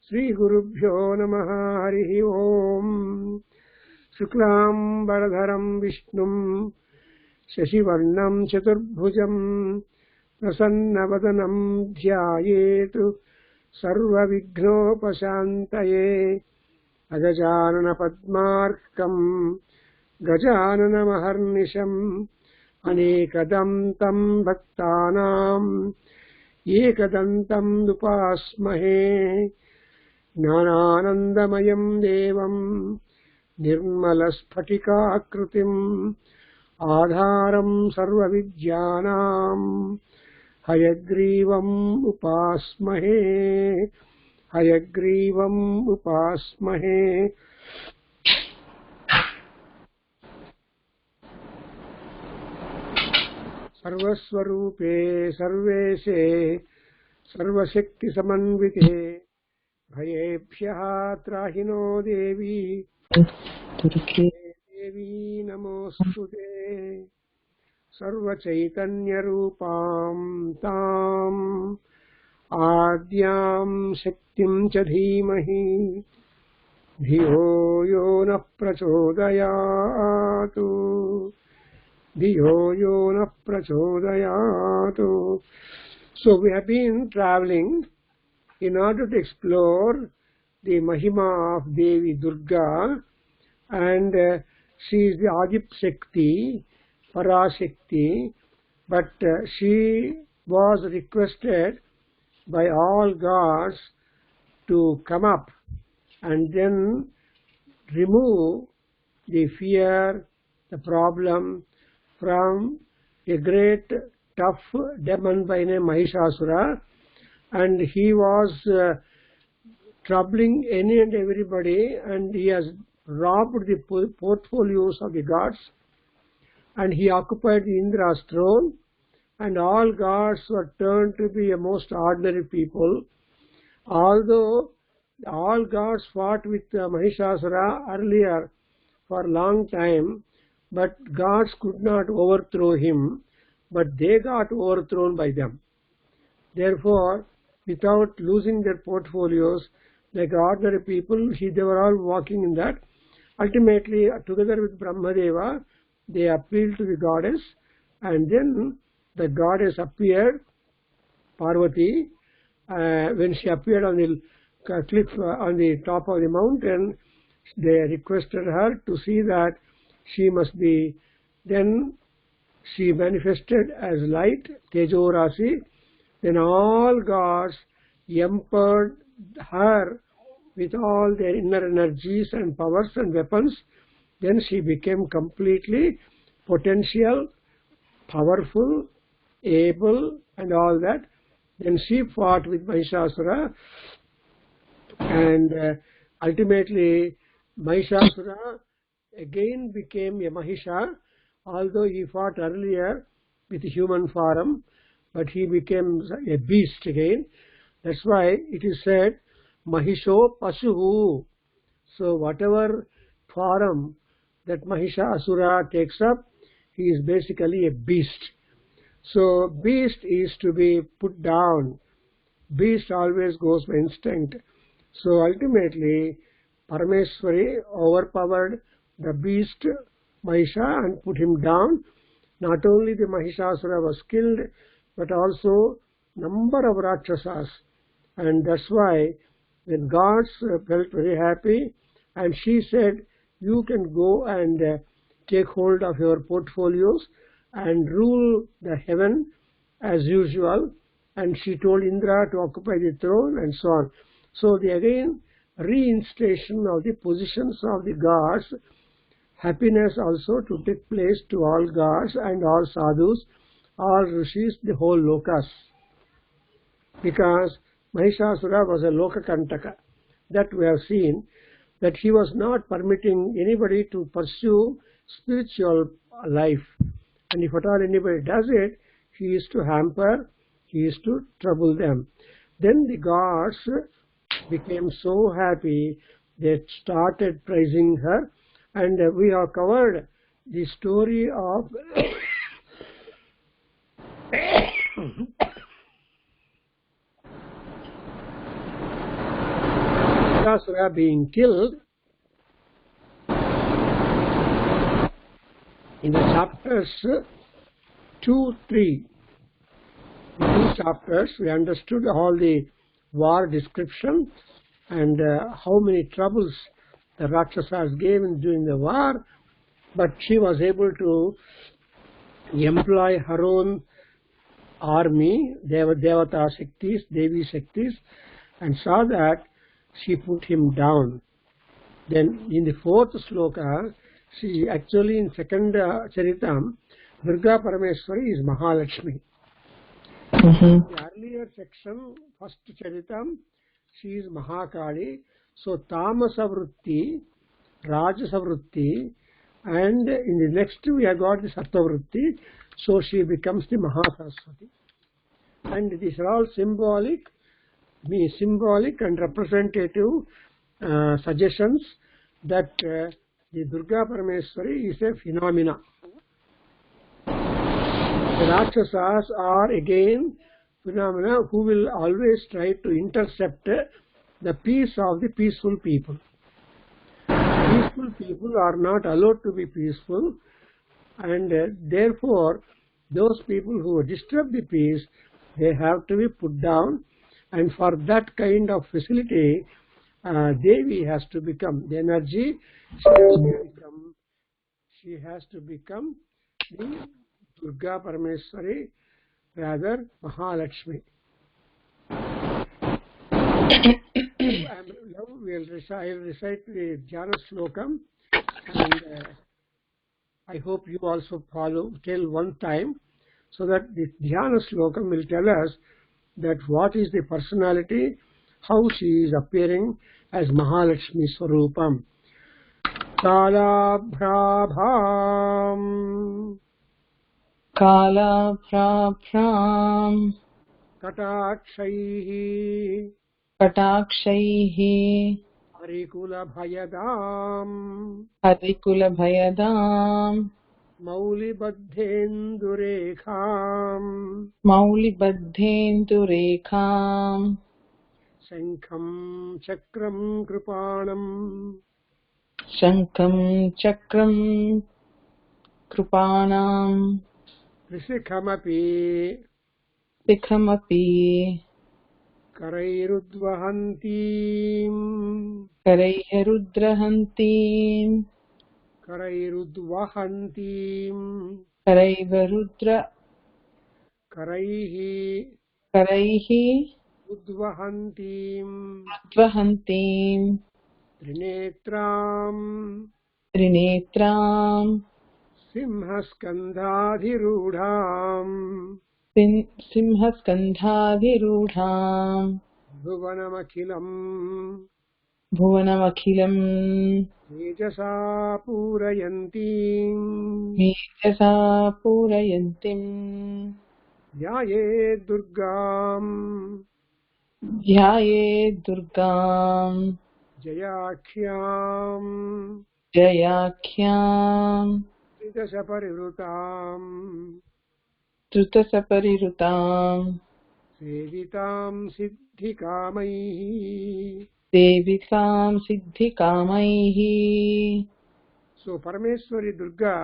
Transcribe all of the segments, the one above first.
Sri Gurubhyo Namaha Harihi Om. Shuklam Varadharam Vishnum Shashivarnam Chaturbhujam Prasannavadanam Dhyayetu Sarva Vignopashantaye Ajajanana Padmarkam Gajanana Maharnisham Anekadantam Bhaktanam Ekadantam Dupasmahe Jnananandamayam Devam Nirmalaspatikakrutim Adharam Sarva Vidyanam Hayagrivam Upasmahe Hayagrivam Upasmahe. Sarvaswarupe Sarvese Sarvashakti Samanvite Bhayebhyaha Trahino Devi Devi Namostute Sarva Chaitanya Rupam Tam Adyam Shaktim Chadhimahi Dhiyo Yo Nah Prachodayatu Dhiyo Yo Nah Prachodayatu. So we have been traveling in order to explore the Mahima of Devi Durga, and she is the Adip Shakti, Parashakti, but she was requested by all gods to come up and then remove the fear, the problem from a great tough demon by name Mahishasura, and he was troubling any and everybody, and he has robbed the portfolios of the gods, and he occupied the Indra's throne, and all gods were turned to be a most ordinary people. Although all gods fought with Mahishasura earlier for a long time, but gods could not overthrow him, but they got overthrown by them. Therefore, without losing their portfolios, like ordinary people, they were all walking in that. Ultimately, together with Brahmadeva, they appealed to the goddess, and then the goddess appeared, Parvati, when she appeared on the cliff on the top of the mountain. They requested her to see that she must be. Then she manifested as light, Tejo Rasi. Then all gods empowered her with all their inner energies and powers and weapons. Then she became completely potential, powerful, able, and all that. Then she fought with Mahishasura, and ultimately Mahishasura again became a Mahisha, although he fought earlier with human form, but he became a beast again. That's why it is said, Mahisho Pasuhu. So whatever form that Mahishasura takes up, he is basically a beast. So beast is to be put down. Beast always goes by instinct. So ultimately, Parameshwari overpowered the beast Mahisha and put him down. Not only the Mahishasura was killed, but also number of Rakshasas. And that's why the gods felt very happy, and she said, you can go and take hold of your portfolios and rule the heaven as usual. And she told Indra to occupy the throne and so on. So the again reinstallation of the positions of the gods, happiness also to take place to all gods and all sadhus, all rishis, the whole lokas. Because Mahishasura was a lokakantaka. That we have seen, that he was not permitting anybody to pursue spiritual life. And if at all anybody does it, he is to hamper, he is to trouble them. Then the gods became so happy, they started praising her, and we have covered the story of Bakasura being killed, in the chapters 2, 3, in 2 chapters, we understood all the war description and how many troubles the Rakshasas gave during the war, but she was able to employ her own army, Devata Shaktis, Devi Shaktis, and saw that she put him down. Then in the 4th sloka, she actually in 2nd Charitam, Durga Parameswari is Mahalakshmi. In the earlier section, 1st Charitam, she is Mahakali. So Tamasa Vritti, Rajasa Vritti, and in the next we have got the Sattva Vritti, so she becomes the Mahasaraswati. And these are all symbolic and representative suggestions that the Durga Parameswari is a phenomena. The Rakshasas are again phenomena who will always try to intercept the peace of the peaceful people. Peaceful people are not allowed to be peaceful, and therefore those people who disturb the peace, they have to be put down, and for that kind of facility, Devi has to become the energy. She has to become the Durga Parameswari, rather Mahalakshmi. Now I will recite the Dhyana Slokam, and I hope you also follow till one time, so that the Dhyana Slokam will tell us that what is the personality, how she is appearing as Mahalakshmi Swarupam. Kalabhrabham Kalabhrabham Katakshaihi Katakshaihi Harikulabhayadam Harikulabhayadam Maulibadhendurekham Maulibadhendurekham Shankham Chakram Kripanam Shankam Chakram Krupanam Rishikamapi Sikhamapi Karairudvahantim Karairudrahantim Karairudvahantim Karaivarudra Karaihi Karaihi Udvahantim Udvahantim Trinetram Trinetram Simhaskandhadhirudham Simhaskandhadhirudham Bhuvanamakhilam Bhuvanamakilam Tejasa Purayantim Mejasa Purayantim Dhyaye Durgam Dhyaye Durgam Jayakhyam Jayakhyam Tridasaparirutam Trutasaparirutam Sevitam Siddhikamaihi. Devikam Siddhikamaihi. So Parameswari Durga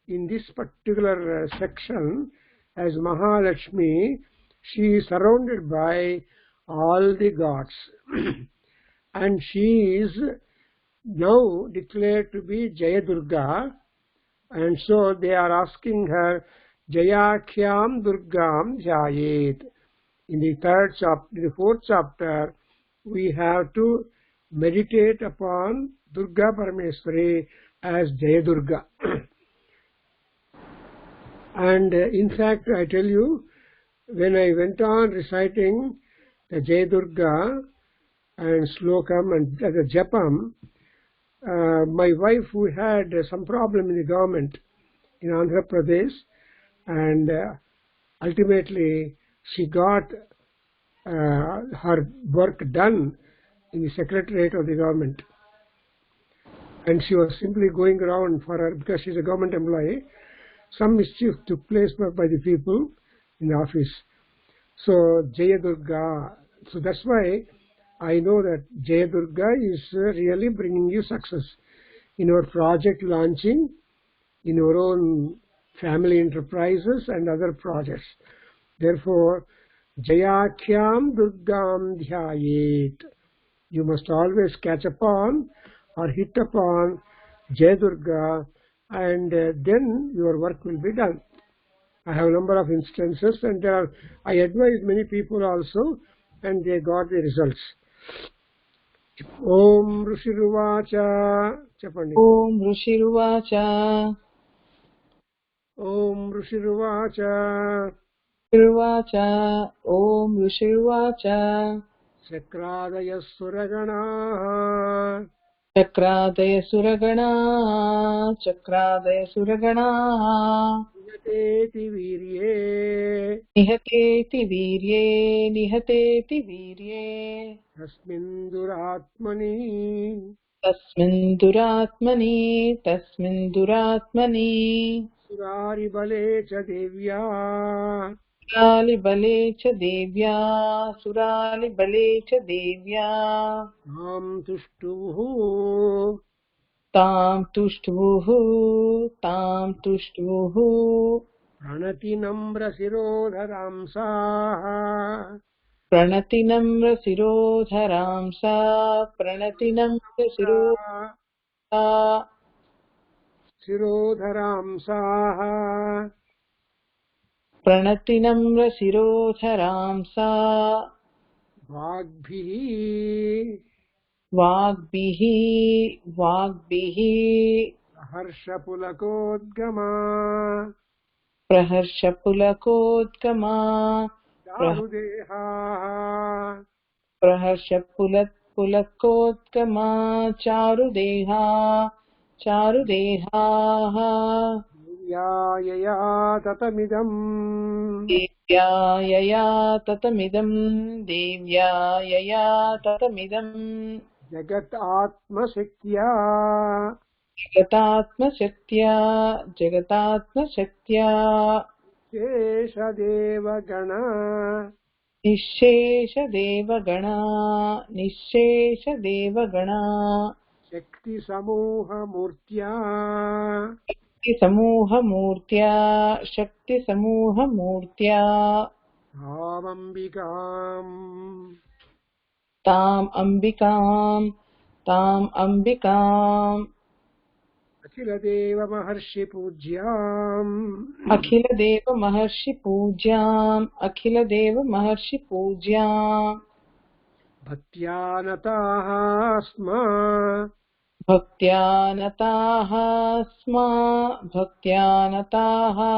in this particular section as Mahalakshmi, she is surrounded by all the gods and she is now declared to be Jaya Durga, and so they are asking her Jayakhyam Durgam Jayet. In the 4th chapter, we have to meditate upon Durga Parameswari as Jaya Durga. And in fact, I tell you, when I went on reciting the Jaya Durga and Slokam and the Japam, my wife, who had some problem in the government in Andhra Pradesh, and ultimately she got her work done in the secretariat of the government, and she was simply going around for her, because she's a government employee, some mischief took place by the people in the office. So Jaya Durga, so that's why I know that Jai Durga is really bringing you success in your project launching, in your own family enterprises and other projects. Therefore, Jayakhyam Durgam Dhyayet. You must always catch upon or hit upon Jai Durga, and then your work will be done. I have a number of instances, and I advise many people also, and they got the results. Om Rishiruvacha. Chapandi. Om Rishiruvacha. Om Rishiruvacha. Rishiruvacha. Om Rishiruvacha. Sakradaya Suragana. Chakradaya Suragana. Chakradaya Suragana. Nihateti Virye. Nihateti Virye. Nihateti Virye. Tasmin Duratmani. Tasmin Duratmani. Tasmin Duratmani. Surari Bale Cha Devya. Surali Bale Cha Devya. Surali Bale Cha Devya. Tam Tushtuhu. Tam Tushtuhu. Tam Tushtuhu. Pranati Namra Sirodharamsa. Pranati Namra Sirodharamsa. Pranati Namra Sirodharamsa. Sirodharamsa. Pranati Namra Sirodharamsa. Vagbhihi. Vagbihi. Vagbihi. Harsha-pulakodgama. Praharshapuladkama. Charudeha. Praharshapuladkama. Charudeha. Charudeha. Divyayaya tatamidam. Devyayaya tatamidam. Devyayaya tatamidam. Jagat Atma-Shaktya. Jagatatma-shaktya. Jagatatma-shaktya. Shesha-Devagana. Nishesha-devagana. Nishesha-devagana. Shakti-Samoha-Murtya. Shakti-samoha-murtya. Shakti-samoha-murtya. Bhavambikam. Tam ambikam. Tam ambikam. Akhila-Deva Maharshi-Pujyam. Akhila Deva Maharshi Pujyam. Akhila Deva Maharshi Pujyam. Bhaktyanataha Asma. Bhaktyānataha sma. Bhaktyānataha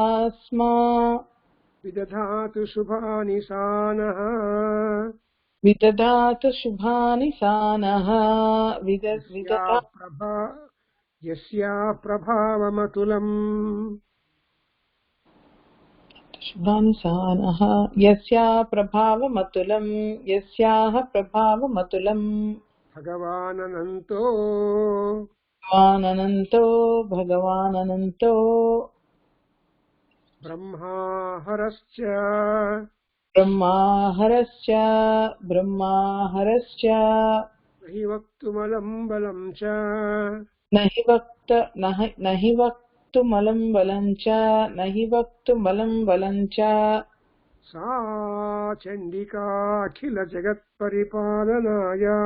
sma. Vidadhatu Shubhani Sanaha. Vidadhata Shubhani Sanaha. Yasya Prabhavamatulam. Shubhani Sanaha. Yasya Prabhavamatulam. Yasyaha Prabhavamatulam. Bhagavanananto. Bhagavanananto. Bhagavanananto. Brahmaharascha. Brahmaharascha. Brahmaharascha. Nahi vaktumalam balam cha. Nahi vaktumalam balancha. Nahi vaktumalam balancha. Sa Chandika Akhila Jagat Paripalanaya.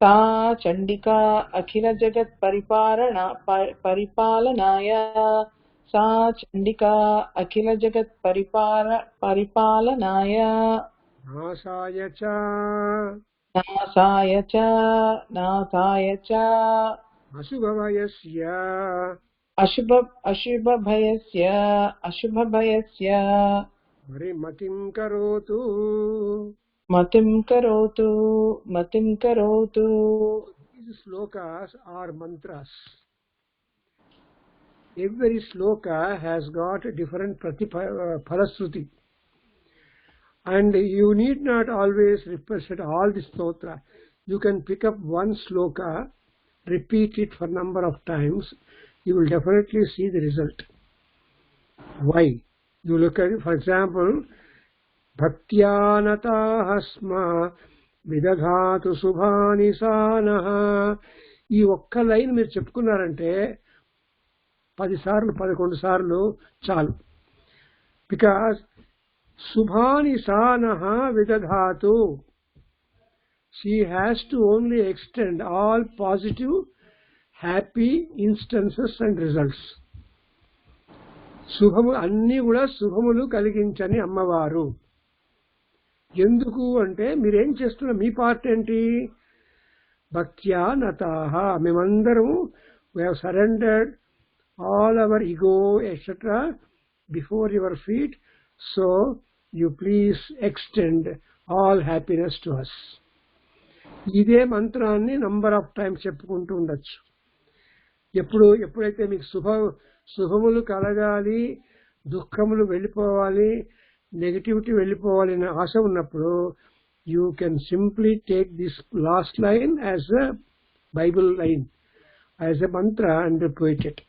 Sa Chandika Akhila Jagat Paripalanaya. Sa Chandika Akhila Jagat Paripalanaya. Nasaya cha. Nasaya cha. Nasaya cha. Asubhavayasya. Ashubhabhayasya. Ashubhabhayasya. Matim karotu. Matim karotu. Matim karotu. These slokas are mantras. Every sloka has got a different Phalashruti. And you need not always repeat all the stotra. You can pick up one sloka, repeat it for a number of times. You will definitely see the result. Why? You look at it, for example, Bhaktyanatahasma విదధాతు Subhani సానః. ఈ ఒక్క line మీరు చెప్పుకున్నారంటే 10 సార్లు 11 సార్లు చాలు. Because శుభాని సానః విదధాతు, she has to only extend all positive happy instances and results. శుభము అన్నీ కూడా శుభములు కలిగించని అమ్మవారు. ఎందుకు అంటే మీరేం చేస్తున్నారు, మీ పార్ట్ ఏంటి? భక్త్యా నతాః, మేమందరం we have surrendered all our ego etc before your feet, so you please extend all happiness to us. ఇదే మంత్రాన్ని నంబర్ ఆఫ్ టైమ్స్ చెప్పుకుంటూ ఉండొచ్చు. ఎప్పుడైతే మీకు శుభములు కలగాలి, దుఃఖములు వెళ్ళిపోవాలి, నెగటివిటీ వెళ్ళిపోవాలి అనే ఆశ ఉన్నప్పుడు you can simply take this last line as a Bible line, as a mantra and repeat it.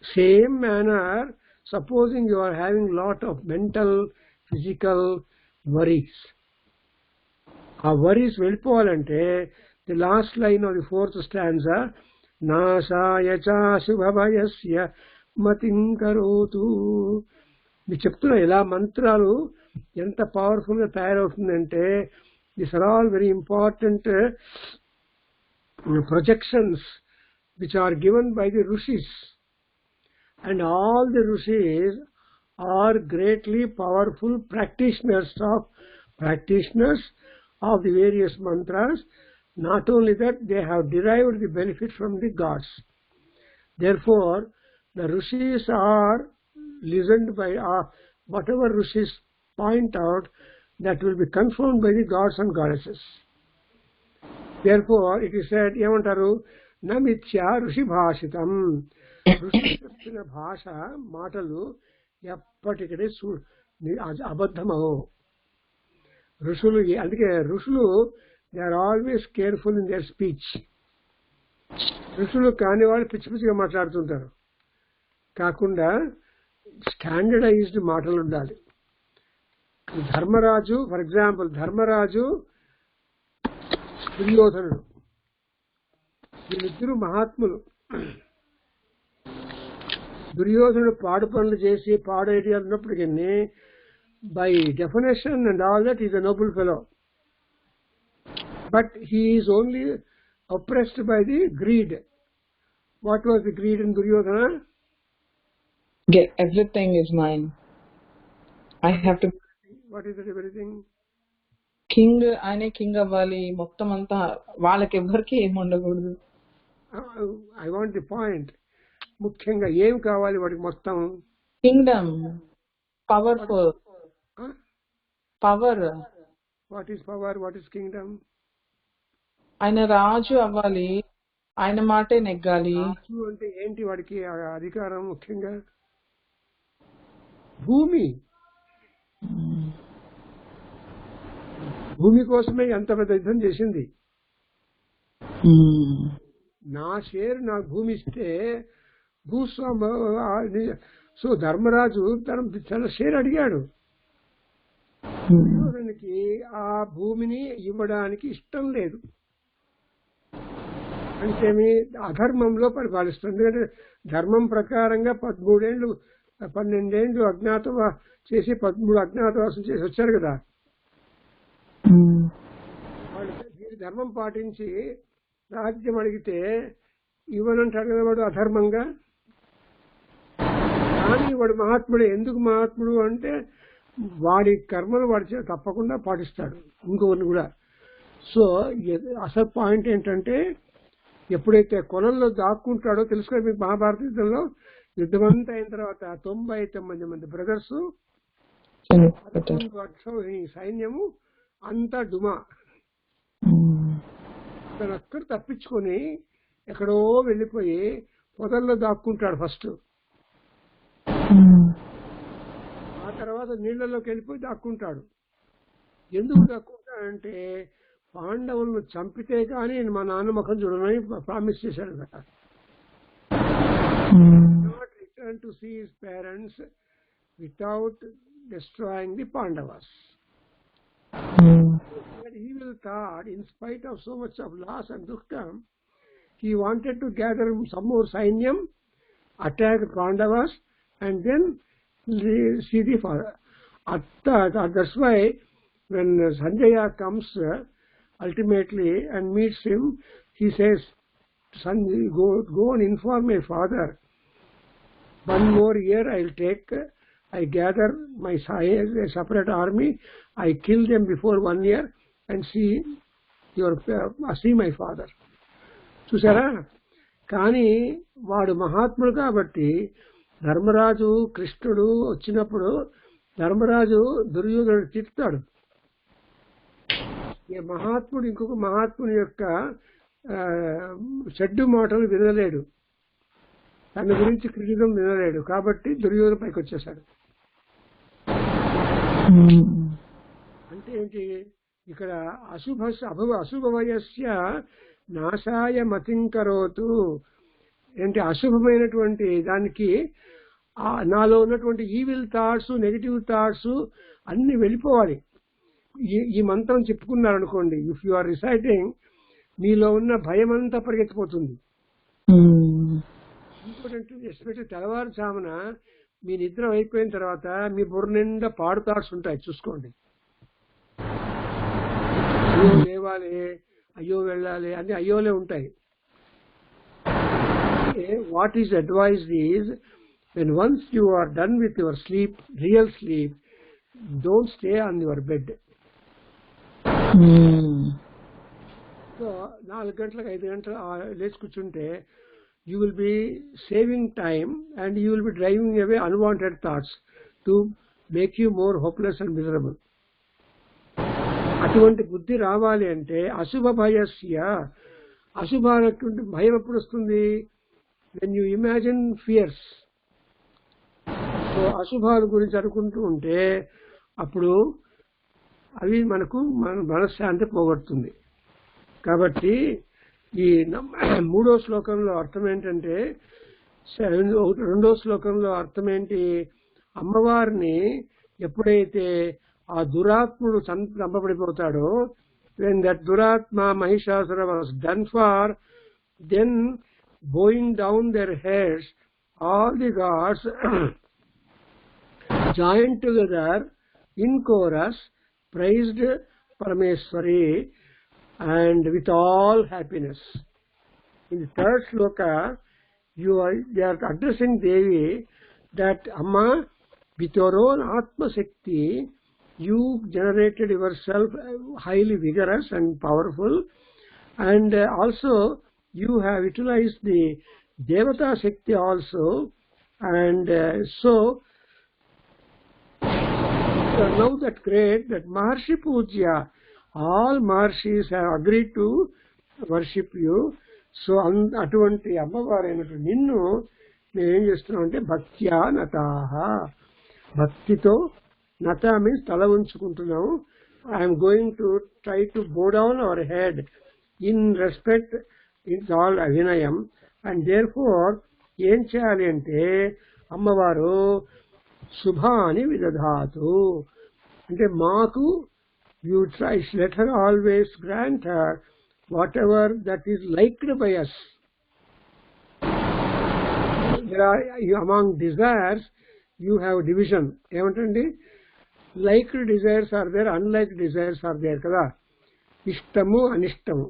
Same manner, supposing you are having lot of mental physical worries, ఆ వరీస్ వెళ్ళిపోవాలంటే the last line of the 4th stanza నాశాయ చ శుభభయస్య మతిం కరోతు. మీరు చెప్తున్నా ఇలా మంత్రాలు ఎంత పవర్ఫుల్ గా తయారవుతుందంటే these are all very important projections which are given by the rishis, and all the rishis are greatly powerful practitioners of the various mantras. Not only that, they have derived the benefit from the gods. Therefore, the rishis are listened by, whatever rishis point out, that will be confirmed by the gods and goddesses. Therefore, it is said, ఏమంటారు, నమిత్యా ఋషి భాషితం. ఋషి చెప్పిన భాష మాటలు ఎప్పటికీ అబద్ధమవు. ఋషులు, అందుకే ఋషులు they are always careful in their speech. ఋషులు కాని వాళ్ళు పిచ్చి పిచ్చిగా మాట్లాడుతుంటారు. కాకుండా స్టాండర్డైజ్డ్ మాటలు ఉండాలి. ధర్మరాజు, ఫర్ ఎగ్జాంపుల్, ధర్మరాజు దుర్యోధనుడు, వీళ్ళిద్దరూ మహాత్ములు. దుర్యోధనుడు పాడు పనులు చేసి పాడు ఐడియాలు ఉన్నప్పటికీ by definition and all that, he is a noble fellow, but he is only oppressed by the greed. What was the greed in Duryodhana? Get everything is mine. I have to. What is that everything? King ఆయనే king అవ్వాలి, మొత్తం అంతా వాళ్ళకి ఎవరికి ఏమి ఉండకూడదు. I want the point. ముఖ్యంగా ఏం కావాలి వాడికి? మొత్తం Kingdom, powerful, power. What is power? What is kingdom? ఆయన రాజు అవ్వాలి, ఆయన మాటే నెగ్గాలి. రాజు అంటే ఏంటి? వాడికి అధికారం ముఖ్యంగా భూమి. భూమి కోసమే ఎంత పెద్ద యుద్ధం చేసింది. నా షేర్ నాకు భూమి ఇస్తే భూస్వామి. సో ధర్మరాజు తన షేర్ అడిగాడు. దుర్యోధనునికి ఆ భూమిని ఇవ్వడానికి ఇష్టం లేదు. అంటే అధర్మంలో పరిపాలిస్తుంది. ఎందుకంటే ధర్మం ప్రకారంగా 12 ఏళ్ళు అజ్ఞాతవాసం చేసి 13 అజ్ఞాతవాసం చేసి వచ్చారు కదా. వాళ్ళు ధర్మం పాటించి రాజ్యం అడిగితే ఇవ్వనంటాడు కదా వాడు అధర్మంగా. కానీ వాడు మహాత్ముడే. ఎందుకు మహాత్ముడు అంటే వాడి కర్మలు వాడి తప్పకుండా పాటిస్తాడు, ఇంకొకరిని కూడా. సో అసలు పాయింట్ ఏంటంటే ఎప్పుడైతే కొలంలో దాక్కుంటాడో తెలుసుకో. మీకు మహాభారత యుద్ధంలో యుద్ధమంతా అయిన తర్వాత 99 మంది బ్రదర్స్, 11 సైన్యము అంతా డుమా. తను అక్కడ తప్పించుకొని ఎక్కడో వెళ్ళిపోయి పొదల్లో దాక్కుంటాడు ఫస్ట్. ఆ తర్వాత నీళ్లలోకి వెళ్ళిపోయి దాక్కుంటాడు. ఎందుకు దాక్కుంటాడంటే పాండవులను చంపితే కానీ మా నాన్న ముఖం చూడమని ప్రామిస్ చేశాడు కదా. Not return to see his parents without destroying the Pandavas. evil thought, in spite of so much of loss and dukkha, he wanted to gather some more Sainyam, attack Pandavas, and then see the father. That's why when Sanjaya comes ultimately and meets him, he says, "Son, go and inform my father. One more year I'll take. I gather my a separate army. I kill them before 1 year and see my father." చూసారా? కానీ వాడు మహాత్ముడు కాబట్టి ధర్మరాజు కృష్ణుడు వచ్చినప్పుడు ధర్మరాజు దుర్యోధనుడు తిడతాడు. ఈ మహాత్ముడు ఇంకొక మహాత్ముని యొక్క చెడ్డు మాటలు వినలేడు, తన గురించి క్రిటికం వినలేడు, కాబట్టి దుర్యోధన పైకి వచ్చేశాడు. అంటే ఏంటి? ఇక్కడ అశుభవయస్య నాశాయ మతింకరోతు. ఏంటి? అశుభమైనటువంటి దానికి నాలో ఉన్నటువంటి ఈవిల్ థాట్స్, నెగిటివ్ థాట్స్ అన్ని వెళ్ళిపోవాలి. ఈ మంత్రం చెప్పుకున్నారనుకోండి, ఇఫ్ యు ఆర్ రిసైటింగ్, మీలో ఉన్న భయం అంతా పరిగెత్తిపోతుంది. ఇంకోటంటే ఎస్పెషల్ తెల్లవారుజామున మీ నిద్ర అయిపోయిన తర్వాత మీ బుర్ర నిండా పాడు థాట్స్ ఉంటాయి, చూసుకోండి. అయ్యో లేవాలి, అయ్యో వెళ్ళాలి అని అయ్యోలే ఉంటాయి. What is advised is, when once you are done with your sleep, real sleep, don't stay on your bed. So 4 గంటలకు 5 గంటలు లేచి కూర్చుంటే you will be saving time and you will be driving away unwanted thoughts to make you more hopeless and miserable. అటువంటి బుద్ధి రావాలి అంటే అశుభ భయస్య, అశుభానటువంటి భయం ఎప్పుడు వస్తుంది? when you imagine fears. So అశుభాల గురించి అనుకుంటూ ఉంటే అప్పుడు అవి మనకు మనశ్శాంతి పోగొడుతుంది. కాబట్టి ఈ 3వ శ్లోకంలో అర్థం ఏంటంటే, 2వ శ్లోకంలో అర్థం ఏంటి? అమ్మవారిని ఎప్పుడైతే ఆ దురాత్ముడు చంపబడిపోతాడో, when that duratma Mahishasura was done for, then bowing down their heads, all the gods joined together in chorus, praised Parameswari, and with all happiness. In the 3rd shloka, they are addressing Devi that, Amma, with your own Atma Shakti, you generated yourself highly vigorous and powerful, and also you have utilized the Devata Shakti also, and so now that great that Maharshi Pujya, all Maharshis have agreed to worship you. So అటువంటి అమ్మవారైనటువంటి నిన్ను మేము ఏం చేస్తున్నాం అంటే భక్త్యా నతాహ, భక్తితో, నత means తల ఉంచుకుంటున్నాము. I'm going to try to bow down our head in respect. It's all అభినయం. అండ్ దేర్ ఫోర్ ఏం చేయాలి అంటే అమ్మవారు శుభాని విదధాతు అంటే మాకు you try, let her always grant her whatever that is liked by us. There are, among desires you have division. ఏమంటండి? liked desires are there, unliked desires are there కదా. ఇష్టము అనిష్టము.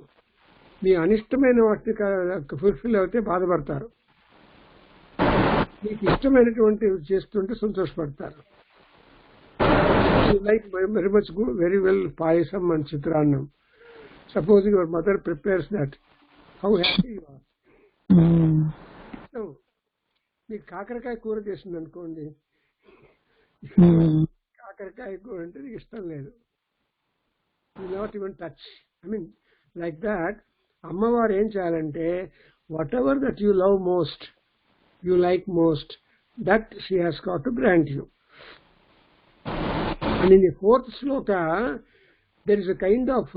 మీ అనిష్టమైన వాటిని fulfil అవుతే బాధపడతారు, మీకు ఇష్టమైనటువంటి చేస్తుంటే సంతోషపడతారు. You like very much good, very well payasam and chitrannam. Suppose your mother prepares that, how happy you are. So, మీకు కాకరకాయ కూర చేసింది అనుకోండి, కాకరకాయ కూర అంటే ఇష్టం లేదు, you not even touch. I mean, like that, అమ్మవారు ఏం చేయాలంటే whatever that you love most, you like most, that she has got to grant you. And in the 4th shloka, there is a kind of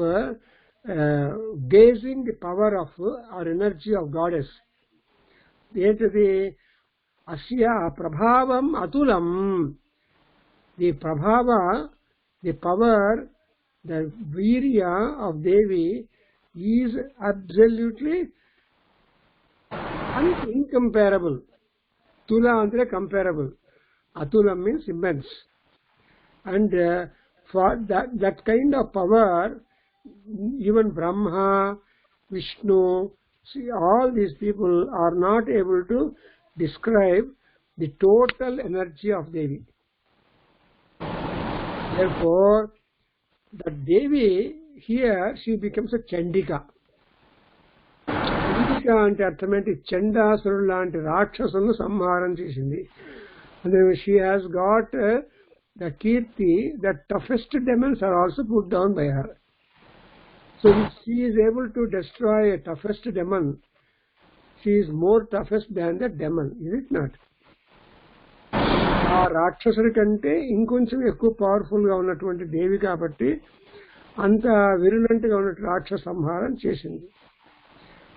gauging the power of or energy of goddess. ఏంటది? అస్య ప్రభావం అతులం. The ప్రభావ, the power The virya of Devi is absolutely incomparable. Tula andre comparable. Atula means immense. And for that kind of power, even Brahma, Vishnu, see, all these people are not able to describe the total energy of Devi. Therefore, the Devi here, she becomes a Chandika. Chandika ante artham enti Chandasuru lanti Rakshasunu samharam chesindi. And then she has got the Kirti, the toughest demons are also put down by her. So if she is able to destroy a toughest demon, she is more toughest than the demon, is it not? ఆ రాక్షసుడి కంటే ఇంకొంచెం ఎక్కువ powerful గా ఉన్నటువంటి దేవి కాబట్టి అంత విరులంట్ గా ఉన్న రాక్షస సంహారం చేసింది.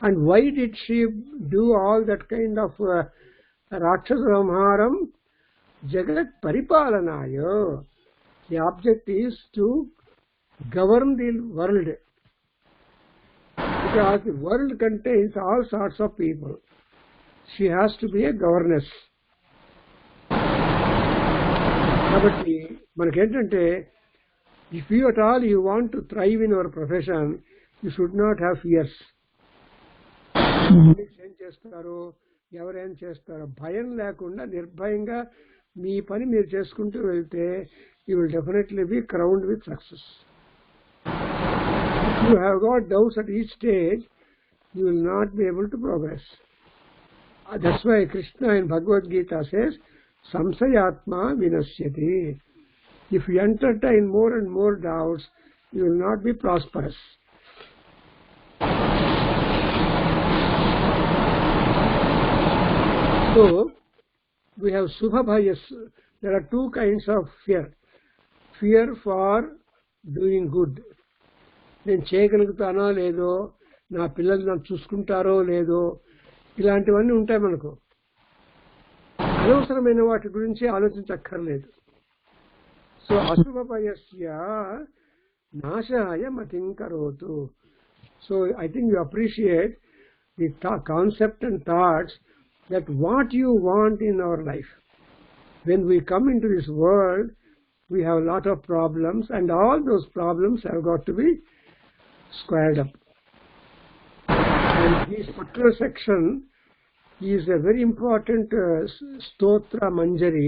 And why did she do all that kind of రాక్షస సంహారం? జగత్ పరిపాలనాయో. The object is to govern the world. Because the world contains all sorts of people. She has to be a governess. కాబట్టి మనకేంటంటే, if you at all you want to thrive in your profession, you should not have fears. ఏం చేస్తారో, ఎవరేం చేస్తారో భయం లేకుండా నిర్భయంగా మీ పని మీరు చేసుకుంటూ వెళ్తే you will definitely be crowned with success. If you have got doubts at each stage, you will not be able to progress. That's why Krishna in Bhagavad Gita says, Samsayatma vinasyati. If you entertain more and more doubts, you will not be prosperous. So, we have Subhabhayas. There are two kinds of fear. Fear for doing good. నేను చేయగలుగుతానో లేదో, నా పిల్లలు నన్ను చూసుకుంటారో లేదో, ఇలాంటివన్నీ ఉంటాయి మనకు. అనవసరమైన వాటి గురించి ఆలోచించక్కర్లేదు. సో అశుభభయస్య నాశాయ మతిం కరోతు. So I think you appreciate the concept and thoughts that what you want in our life. When we come into this world, we have a lot of problems, and all those problems have got to be squared up. And this particular section is a very important stotra manjari,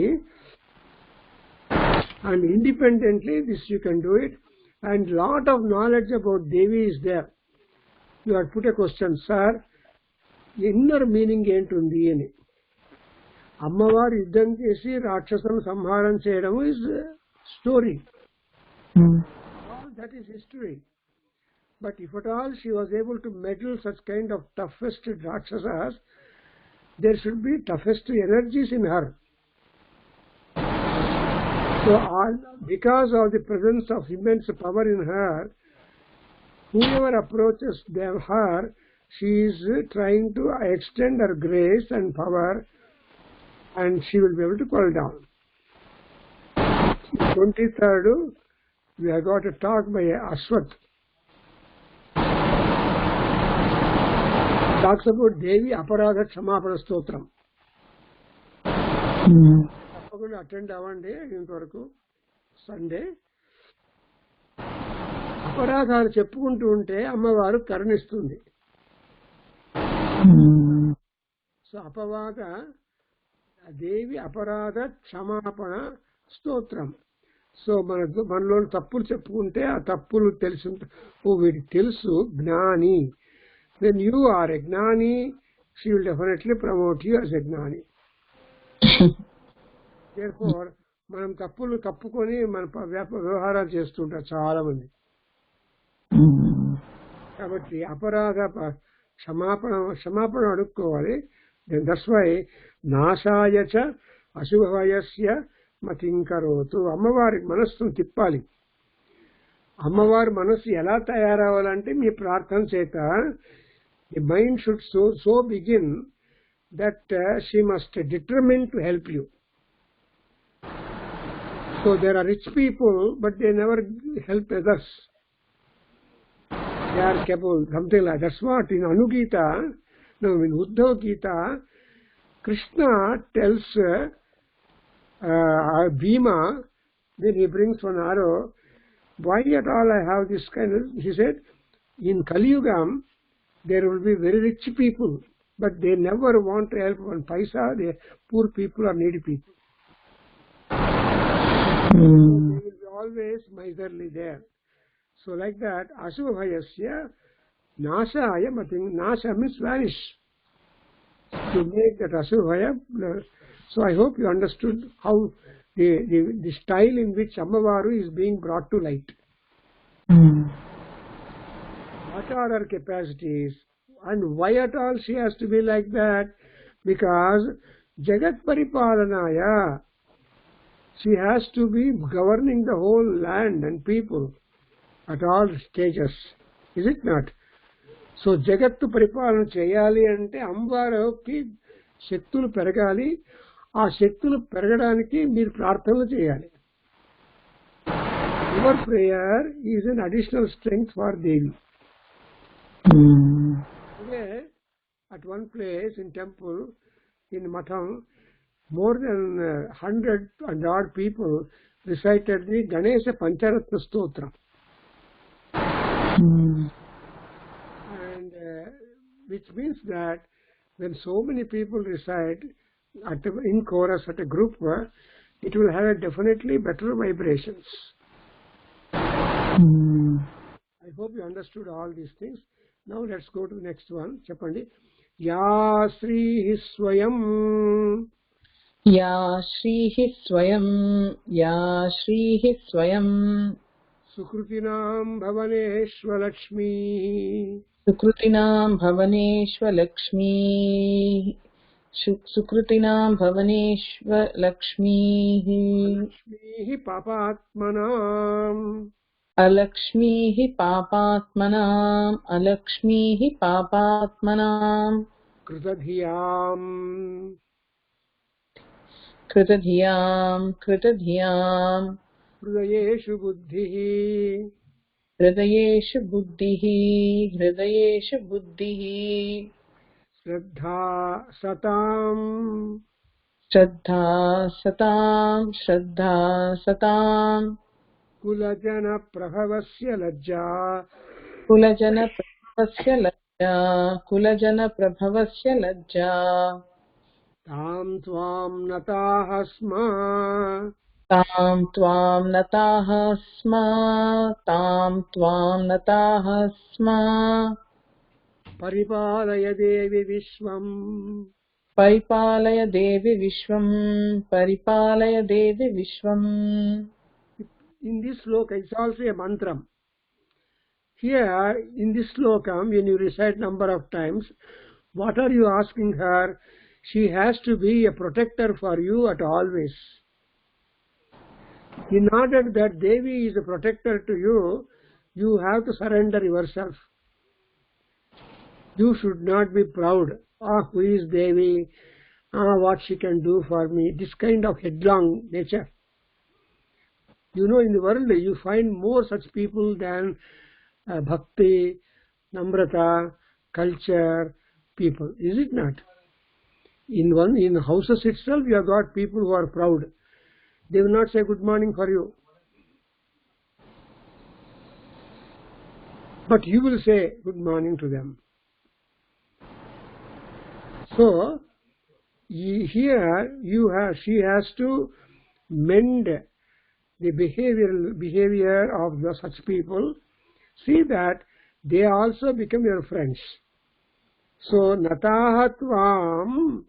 and independently this you can do it, and lot of knowledge about Devi is there. You have put a question, sir, inner meaning ఏంటుంది అని. అమ్మవారు యుద్ధం చేసి రాక్షసులను సంహారం చేయడం is story, that is history. But if at all she was able to meddle such kind of toughest rakshasas, there should be toughest energies in her. So because of the presence of immense power in her, whoever approaches her, she is trying to extend her grace and power, and she will be able to pull down. 23rd, we have got a talk by Ashwat. Talks about Devi Aparadha Kshamapana Stotram. తప్పకుండా attend అవ్వండి ఇంతవరకు Sunday. అపరాధాలు చెప్పుకుంటూ ఉంటే అమ్మవారు కరుణిస్తుంది. So అపవాద దేవి అపరాధ క్షమాపణ స్తోత్రం. So మనలో తప్పులు చెప్పుకుంటే ఆ తప్పులు తెలుసు, ఓ వీడికి తెలుసు జ్ఞాని. వెన్ యూ ఆర్ ఎ జ్ఞాని, she will definitely promote you as a జ్ఞాని. దేర్ఫోర్ మనం తప్పులు కప్పుకొని మన వ్యవహారాలు చేస్తుంటారు చాలా మంది. కాబట్టి అపరాధ క్షమాపణ అడుక్కోవాలి. దట్స్ వై నాశాయ చ అశుభయస్య మతిం కరోతు. అమ్మవారి మనస్సును తిప్పాలి. అమ్మవారి మనస్సు ఎలా తయారవ్వాలంటే మీ ప్రార్థన చేత the mind should so begin that she must determine to help you. So there are rich people, but they never help others. They are capable, something like that. That's what in Anugita, no, in Uddhava Gita, Krishna tells Bhima, then he brings one arrow, why at all I have this kind of, he said, in Kali Yugam, there will be very rich people, but they never want to help one paisa, they poor people or needy people. So they will be always miserly there. So like that, Asubhayasya, Nasaya, Nasa means vanish. To make that Asubhaya. So I hope you understood how the style in which Ammavaru is being brought to light. What are her capacities and why at all she has to be like that? Because Jagat Paripalanaya, she has to be governing the whole land and people at all stages. Is it not? So Jagattu Paripalana Cheyali ante Amvaruki Shaktulu Peragali, ఆ శక్తులు పెరగడానికి మీరు ప్రార్థనలు చేయాలి. Your prayer is an additional strength for Devi. Today, at one place in temple, in Matham, more than 100 and odd people recited the Ganesha Pancharatna Stotra. And which means that when so many people recite in chorus at a group, it will have a definitely better vibrations. I hope you understood all these things. Now let's go to the next one. Chapandi. Ya Sri Swayam. Ya Shri Swayam. Ya Shri Swayam. Sukrutinam Bhavaneshwalakshmi. Sukrutinam Bhavaneshwalakshmi. Sukrutinam Bhavaneshwalakshmi. Lakshmi Papatmanam. Alakshmi Papatmanam. Alakshmi Papatmanam. Kritadhiyam. Kritadhiyam. Kritadhiyam. Hridayeshu Buddhihi. Hridayeshu Buddhihi. Hridayeshu Buddhihi. Shraddha Satam. Shraddha Satam. Shraddha Satam. Kulajana Prabhavasya Lajja. Kulajana Prabhavasya Lajja. Kulajana Prabhavasya Lajja. Tam Tvam Natahasma. Tam Tvam Natahasma. Tam Tvam Natahasma. Paripalaya Devi Vishwam. Paripalaya Devi Vishwam. Paripalaya Devi Vishwam. In this sloka, it's also a mantra. Here, in this sloka, when you recite number of times, what are you asking her? She has to be a protector for you at always. In order that Devi is a protector to you, you have to surrender yourself. You should not be proud. Who is Devi? What she can do for me? This kind of headlong nature. You know, in the world, you find more such people than bhakti, namrata, culture people. Is it not? In houses itself, you have got people who are proud. They will not say good morning for you. But you will say good morning to them. So, here she has to mend the behavior of such people. See that they also become your friends. So, Natahatvam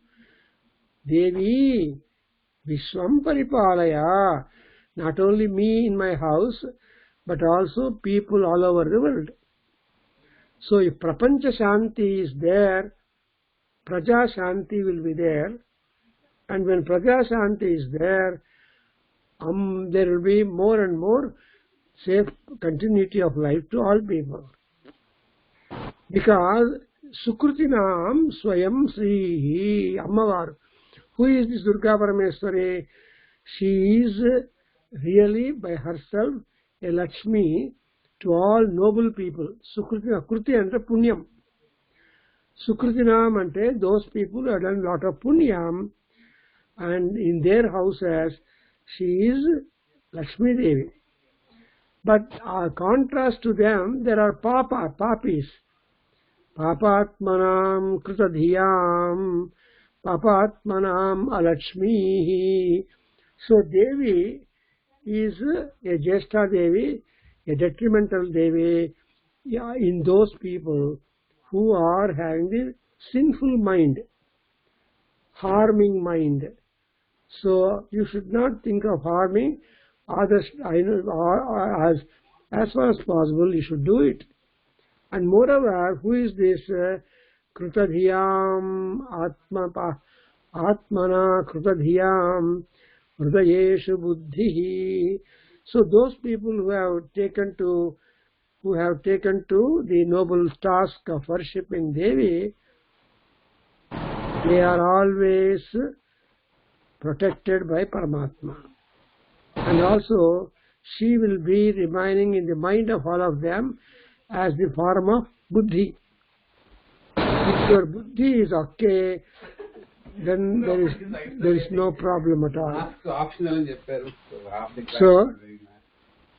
Devi Vishwam Paripalaya. Not only me in my house, but also people all over the world. So, if Prapancha Shanti is there, Praja Shanti will be there, and when Praja Shanti is there, there will be more and more safe continuity of life to all people. Because Sukrutinam Swayam Srihi Ammavaru. Who is this Durga Parameswari? She is really by herself a Lakshmi to all noble people. Sukruti, Kruti and Punyam. Sukrutinam ante those people who have done lot of punyam, and in their houses she is Lakshmi Devi. But contrast to them, there are papis. Papatmanam Krutadhiyam, Papatmanam Alakshmi. So Devi is a Jeshta Devi, a detrimental Devi in those people who are having the sinful mind, harming mind. So you should not think of harming others. As far as possible, you should do it. And moreover, who is this Krutadhiyam Atmana Krutadhiyam Hridayeshu Buddhihi? So those people who have taken to the noble task of worshipping Devi, they are always protected by Paramatma. And also, she will be remaining in the mind of all of them as the form of buddhi. If your buddhi is okay, then there is no problem at all. So,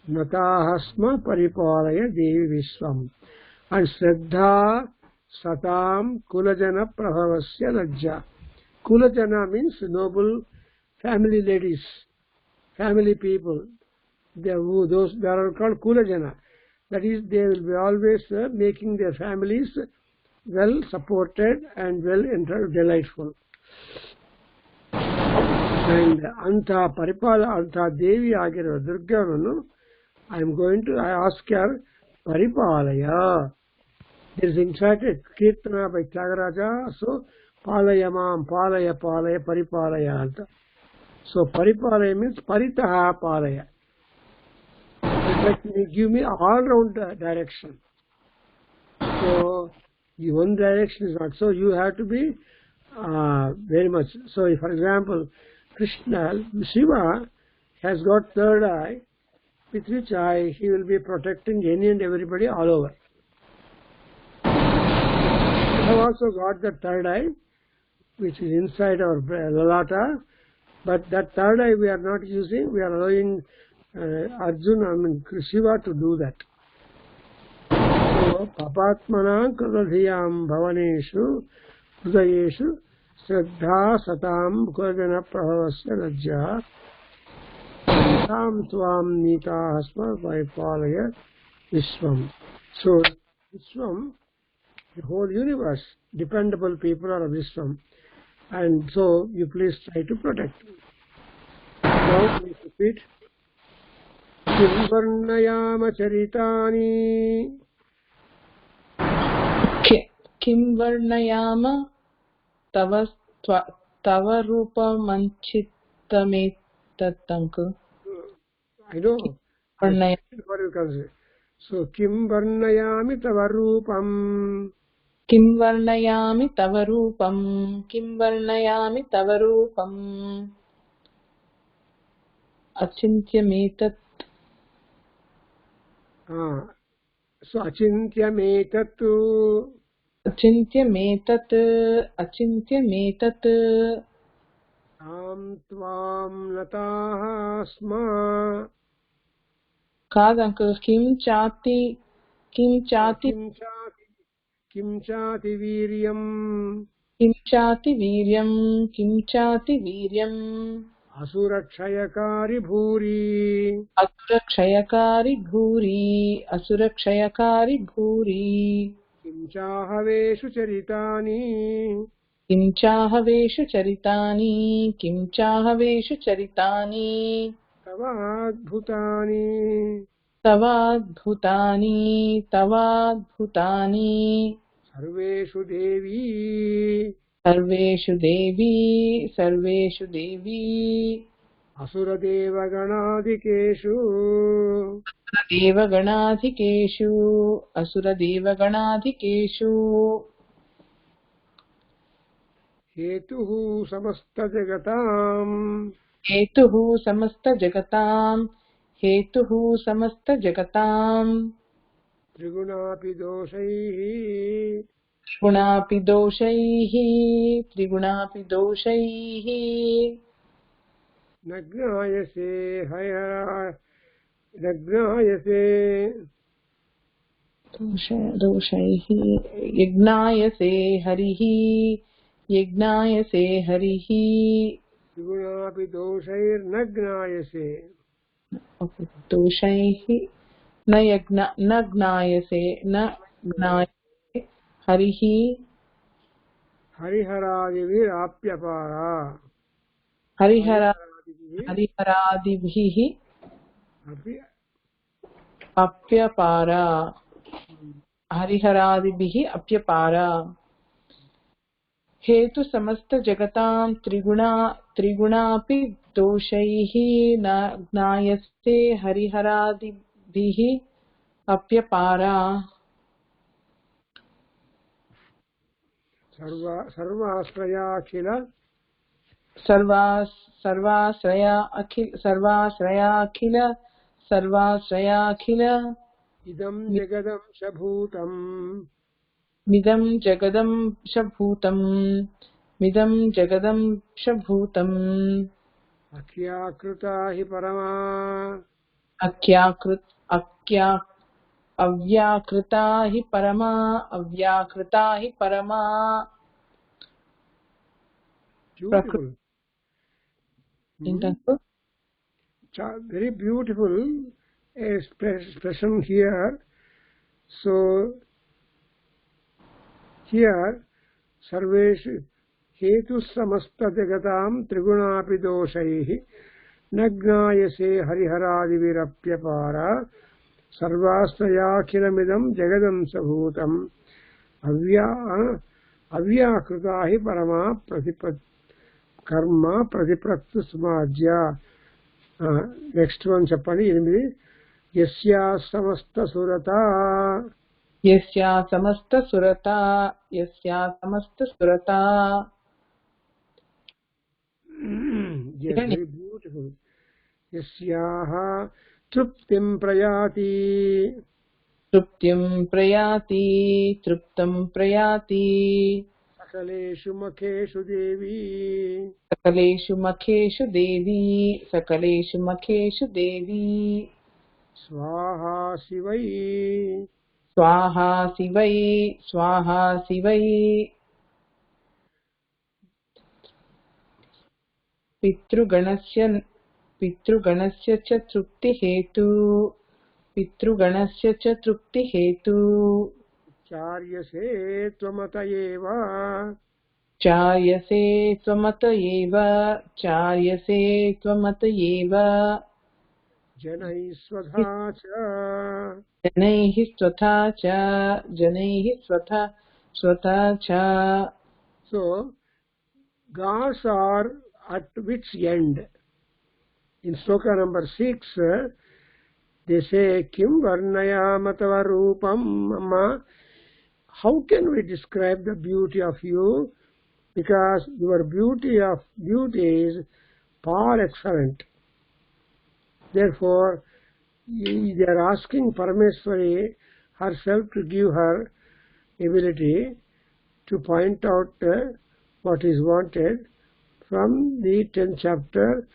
Natahasma Paripalaya Devi Vishwam. And Shraddha Satam Kulajana Prabhavasya Lajja. Kulajana means noble family ladies, family people. Those that are called Kulajana. That is, they will be always making their families well supported and well delightful. And Anta Paripala, Anta Devi Agirva Durga, I ask her Paripalaya. There is in fact a Kirtana by Tyagaraja, so Palayamam, Palaya, Palaya, Paripalaya Anta. So Paripalaya means Paritaha Palaya. Like, give me all-round direction. So, the one direction is not. So, you have to be very much. So, if, for example, Shiva has got third eye, with which eye he will be protecting any and everybody all over. We have also got the third eye, which is inside our lalata, but that third eye we are not using. We are allowing Arjuna, Shiva to do that. So, Papatmana Kradhiyam Bhavaneshu Hridayeshu Shraddha Satam Kulajana Prahavasya Lajja Tam Tvam Nita Hasma Vaipalaya Vishwam. So, Vishwam, the whole universe, dependable people are Vishwam. And so, you please try to protect them. Now, please repeat. Kim varnayama charitani. Kim varnayama tava rupa manchitametattanku. I know. What you can say. So, Kim varnayami tava rupam. Kim varnayami tava rupam. Kim varnayami tava rupam. Achintyametat. So, Achintyametatu. Achintyametat. Achintyametat. Tam tvam nataha asma. Kaad uncle, kim chati viryam. Kim chati viryam. Asurakshayakari bhuri. Asurakshayakari bhuri. Kim chahaveshu charitani. Kim chahaveshu charitani. Tavadbhutani. Sarveshu devi. Asura deva ganadhikeshu. Hetuhu samasta jagatam. हेतुः समस्त जगतां त्रिगुणापि दोषैः त्रिगुणापि दोषैः न ज्ञायसे न ज्ञायसे दोषैः यज्ञायसे हरिः त्रिगुणापि दोषैर्न ज्ञायसे दोषैः न ज्ञायसे हरिः हरिहरादिभिराप्यपारा हरिहरादिभिः अपि अप्यपारा हरिहरादिभिः अप्यपारा हेतु समस्त जगतां त्रिगुणापि दोषैः न ज्ञायते हरिहरादिभिः अप्यपारा सर्वाश्रयाखिल सर्वाश्रयाखिल इदं जगदंश भूतम् मिदं जगदंशभूतम् अख्याकृता हि परमा अव्याकृता हि परमा beautiful very beautiful expression here. So here sarveshu hetu samasta jagatam trigunapi doshaihi न ज्ञायसे हरिहरादिभिरप्यपारा सर्वाश्रयाखिलमिदं जगदंशभूतम् अव्याकृता हि परमा कर्म प्रतिपत्ति समाज्या नेक्स्ट वन చెప్పండి 8 यस्या समस्त सुरता yes very beautiful यस्याः तृप्तिं प्रयाति सकलेषु मखेषु देवी स्वाहा शिवै पितृगणस्य च तृप्तिहेतु चार्यसे त्वमत एव जनैः स्वथा च So gods are at which end? In sloka number 6 they say kim varnayama tava rupam amma. How can we describe the beauty of you? Because your beauty is far excellent. Therefore they are asking Parameswari herself to give her ability to point out what is wanted from the 10th chapter,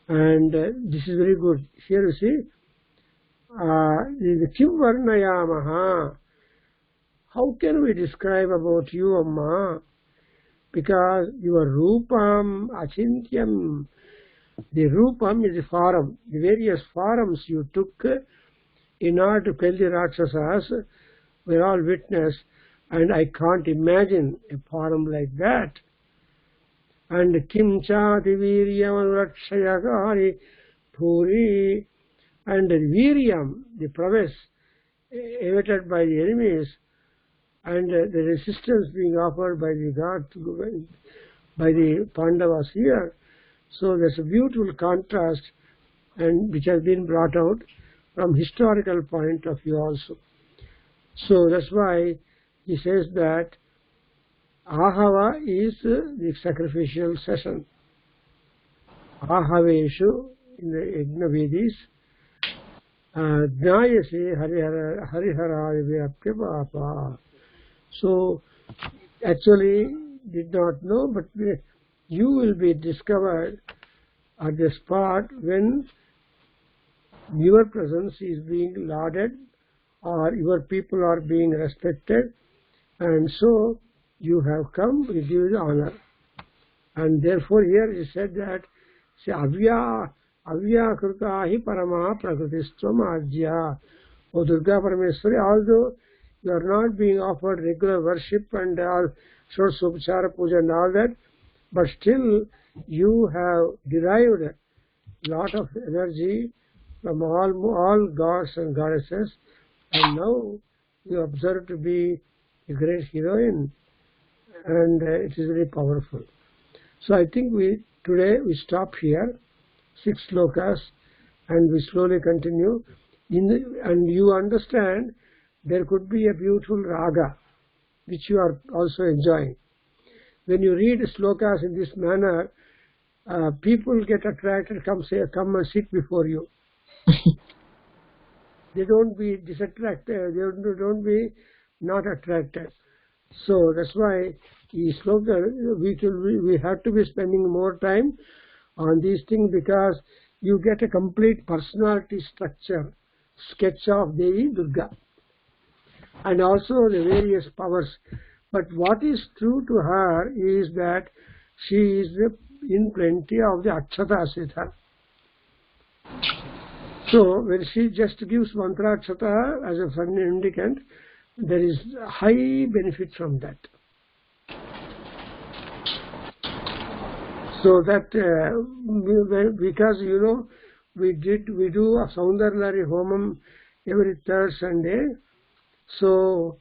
and this is very good. Here you see the Kim Varnayamaha. How can we describe about you, Amma? Because your Rupam Achintyam, the Rupam is the form, the various forms you took in order to kill the Rakshasas, we all witness, and I can't imagine a form like that. And Kim Chati Viryam Rakshayagari Puri, and Viryam, the prowess evaded by the enemies, and the resistance being offered by the god, by the Pandavas here. So there's a beautiful contrast, and which has been brought out from historical point of view also. So that's why he says that Ahava is the sacrificial session. Ahaveshu in the Yajnavedis Jnayase Hariharadivyapya Papa. So actually did not know, but you will be discovered at the spot when your presence is being lauded or your people are being respected, and so you have come with due honor. And therefore here he said that avya krutahi parama prakrtistvam ajya. O Durga Parameswari, although you are not being offered regular worship and all sorts of upachara puja and all that, but still you have derived a lot of energy from all gods and goddesses, and now you observe to be a great heroine, and it is very powerful. So I think today we stop here, 6 slokas, and we slowly continue. And you understand there could be a beautiful raga which you are also enjoying. When you read slokas in this manner, people get attracted, come and sit before you. They don't be disattracted, they don't be not attracted. So that's why we have to be spending more time on these things, because you get a complete personality structure, sketch of Devi Durga, and also the various powers. But what is true to her is that she is in plenty of the akshatas with her. So when she just gives mantra akshata as a fun indicant, there is high benefit from that. So that because we do a Saundarlari Homam every third Sunday. So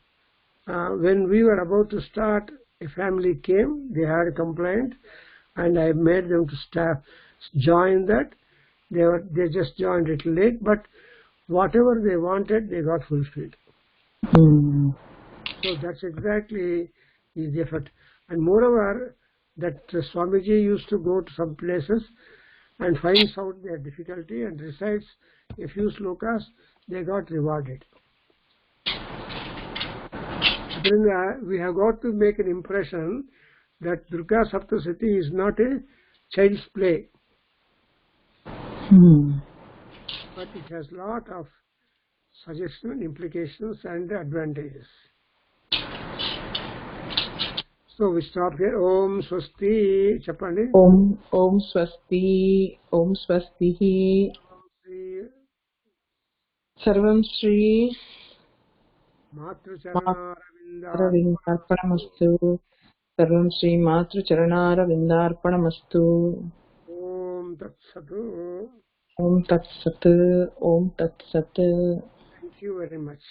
when we were about to start, a family came, they had a complaint, and I made them to join that. They just joined a little late, but whatever they wanted, they got fulfilled. So that's exactly the effort. And moreover, that Swamiji used to go to some places and finds out their difficulty and recites a few slokas, they got rewarded. Then we have got to make an impression that Durga Saptasati is not a child's play. But it has a lot of suggestion, implications and advantages. So we stop here. Om Swasti. Chapandi. Om Swasti. Om Swastihi. Sarvam Shri Matrucharanaravindārpanastu. Sarvam Shri Matrucharanaravindārpanastu. Om Tat Satu. Om Tat Sat. Om Tat Sat. Thank you very much.